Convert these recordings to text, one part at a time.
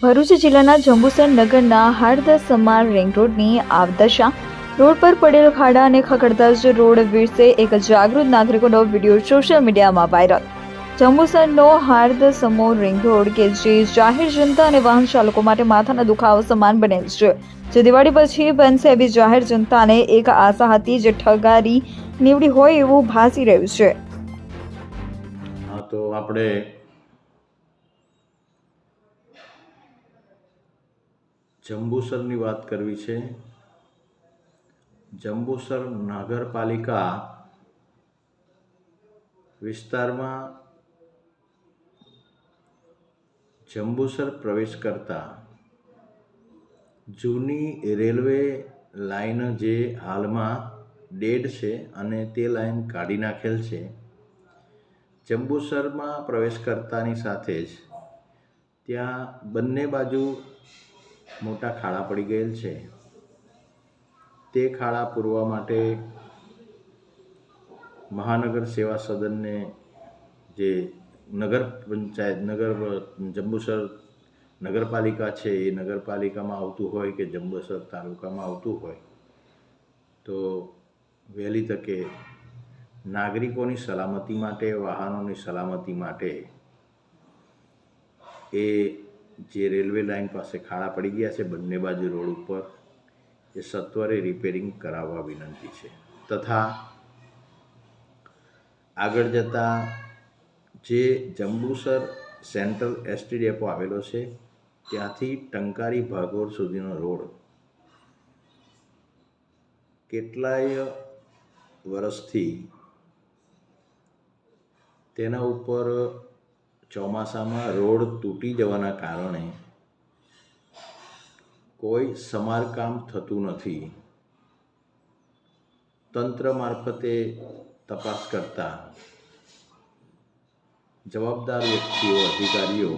ભરૂચ જિલ્લાના જંબુસર નગરના હાર્દ સમાર રિંગ રોડની આવદશા, રોડ પર પડેલ ખાડા અને ખખડધજ રોડ વિશે એક જાગૃત નાગરિકોનો વિડીયો સોશિયલ મીડિયામાં વાયરલ। જંબુસરનો હાર્દ સમો રિંગ રોડ કે જે જાહેર જનતા અને વાહન ચાલકો માટે માથાના દુખાવા સમાન બનેલ છે, જે દિવાળી પછી બનશે એવી જાહેર જનતાને એક આશા હતી, જે ઠગારી નીવડી હોય એવું ભાસી રહ્યું છે। તો આપણે જંબુસરની વાત કરવી છે। જંબુસર નગરપાલિકા વિસ્તારમાં જંબુસર પ્રવેશ કરતા જૂની રેલવે લાઈન જે હાલમાં ડેડ છે અને તે લાઈન કાઢી નાખેલ છે। જંબુસરમાં પ્રવેશ કરતાની સાથે જ ત્યાં બંને બાજુ મોટા ખાડા પડી ગયેલ છે। તે ખાડા પૂરવા માટે મહાનગર સેવા સદનને જે નગર પંચાયત જંબુસર નગરપાલિકા છે એ નગરપાલિકામાં આવતું હોય કે જંબુસર તાલુકામાં આવતું હોય તો વહેલી તકે નાગરિકોની સલામતી માટે, વાહનોની સલામતી માટે એ જે રેલવે લાઈન પાસે ખાડા પડી ગયા છે બંને બાજુ રોડ ઉપર, એ સત્વરે રિપેરિંગ કરાવવા વિનંતી છે। તથા આગળ જતાં જે જંબુસર સેન્ટ્રલ એસટી ડેપો આવેલો છે ત્યાંથી ટંકારી ભાગોળ સુધીનો રોડ કેટલાય વર્ષથી તેના ઉપર ચોમાસામાં રોડ તૂટી જવાના કારણે કોઈ સમારકામ થતું નથી। તંત્ર મારફતે તપાસ કરતા જવાબદાર વ્યક્તિઓ, અધિકારીઓ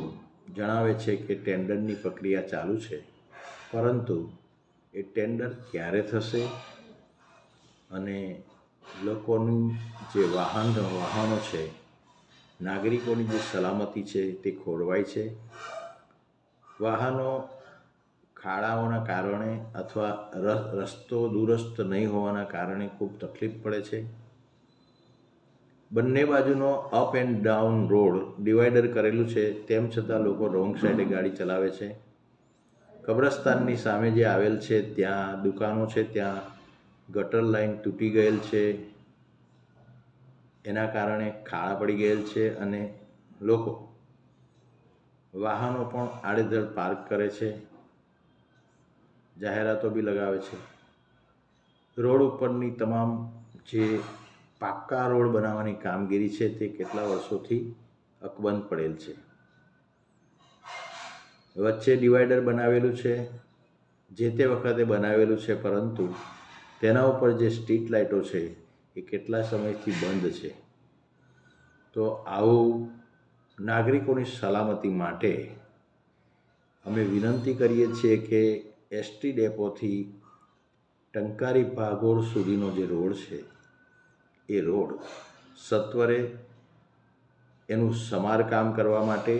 જણાવે છે કે ટેન્ડરની પ્રક્રિયા ચાલુ છે, પરંતુ એ ટેન્ડર ક્યારે થશે અને લોકોની જે વાહનો છે, નાગરિકોની જે સલામતી છે તે ખોરવાય છે। વાહનો ખાડાઓના કારણે અથવા રસ્તો દુરસ્ત નહીં હોવાના કારણે ખૂબ તકલીફ પડે છે। બંને બાજુનો up and down road divider કરેલું છે, તેમ છતાં લોકો રોંગ સાઈડે ગાડી ચલાવે છે। કબ્રસ્તાનની સામે જે આવેલ છે ત્યાં દુકાનો છે, ત્યાં ગટર લાઈન તૂટી ગયેલ છે, એના કારણે ખાડા પડી ગયેલ છે અને લોકો વાહનો પણ આડેધડ પાર્ક કરે છે, જાહેરાતો બી લગાવે છે। રોડ ઉપરની તમામ જે પાક્કા રોડ બનાવવાની કામગીરી છે તે કેટલા વર્ષોથી અકબંધ પડેલ છે। વચ્ચે ડિવાઈડર બનાવેલું છે, જે તે વખતે બનાવેલું છે, પરંતુ તેના ઉપર જે સ્ટ્રીટ લાઇટો છે એ કેટલા સમયથી બંધ છે। તો આવું નાગરિકોની સલામતી માટે અમે વિનંતી કરીએ છીએ કે એસટી ડેપોથી ટંકારી ભાગોળ સુધીનો જે રોડ છે એ રોડ સત્વરે એનું સમારકામ કરવા માટે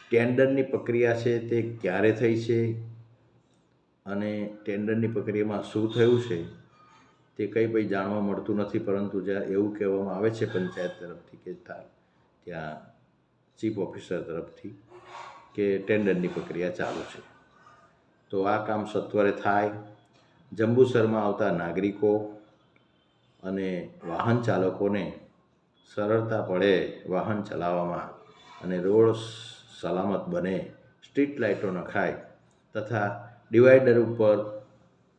ટેન્ડરની પ્રક્રિયા છે તે ક્યારે થઈ છે અને ટેન્ડરની પ્રક્રિયામાં શું થયું છે તે કંઈ જાણવા મળતું નથી, પરંતુ જ્યાં એવું કહેવામાં આવે છે પંચાયત તરફથી કે ત્યાં ચીફ ઓફિસર તરફથી કે ટેન્ડરની પ્રક્રિયા ચાલુ છે। તો આ કામ સત્વરે થાય, જંબુસરમાં આવતા નાગરિકો અને વાહન ચાલકોને સરળતા પડે વાહન ચલાવવામાં અને રોડ સલામત બને, સ્ટ્રીટ લાઇટો નખાય તથા ડિવાઈડર ઉપર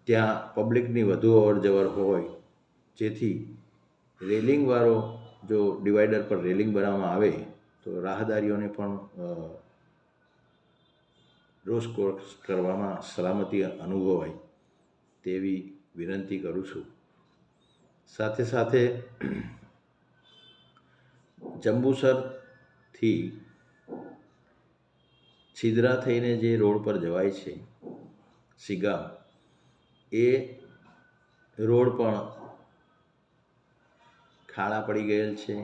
ત્યાં પબ્લિકની વધુ અવરજવર હોય, જેથી રેલિંગવાળો જો ડિવાઈડર પર રેલિંગ બનાવવામાં આવે તો રાહદારીઓને પણ રોડ ક્રોસ કરવામાં સલામતી અનુભવાય તેવી વિનંતી કરું છું। સાથે સાથે જંબુસરથી છિદ્રા થઈને જે રોડ પર જવાય છે સિગામ, એ રોડ પણ ખાડા પડી ગયેલ છે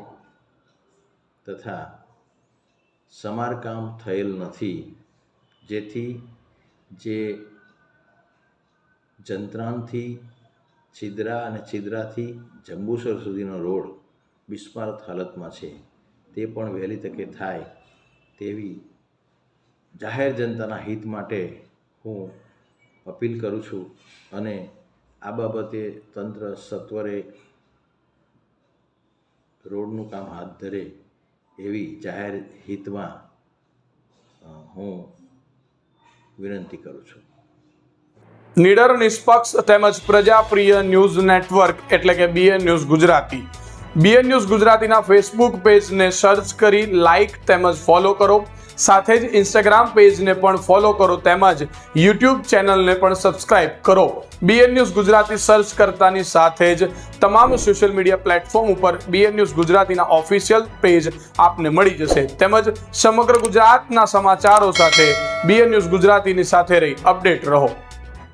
તથા સમારકામ થયેલ નથી। જેથી જે જંત્રાણથી છિદ્રા અને છિદ્રાથી જંબુસર સુધીનો રોડ બિસ્મારક હાલતમાં છે તે પણ વહેલી તકે થાય તેવી જાહેર જનતાના હિત માટે હું અપીલ કરું છું અને આ બાબતે તંત્ર સત્વરે રોડનું કામ હાથ ધરે એવી જાહેર હિતમાં હું વિનંતી કરું છું. નિડર, નિષ્પક્ષ તેમજ પ્રજાપ્રિય ન્યૂઝ નેટવર્ક એટલે કે BN news Gujarati. BN news ગુજરાતીના ફેસબુક પેજને સર્ચ કરી લાઇક તેમજ ફોલો કરો. સાથે જ ઇન્સ્ટાગ્રામ પેજને પણ ફોલો કરો તેમજ યુટ્યુબ ચેનલને પણ સબસ્ક્રાઇબ કરો. BN ન્યૂઝ ગુજરાતી સર્ચ કરતાની સાથે જ તમામ સોશિયલ મીડિયા પ્લેટફોર્મ ઉપર BN ન્યૂઝ ગુજરાતીના ઓફિશિયલ પેજ આપને મળી જશે. તેમજ સમગ્ર ગુજરાતના સમાચારો સાથે BN ન્યૂઝ ગુજરાતીની સાથે રહી અપડેટ રહો.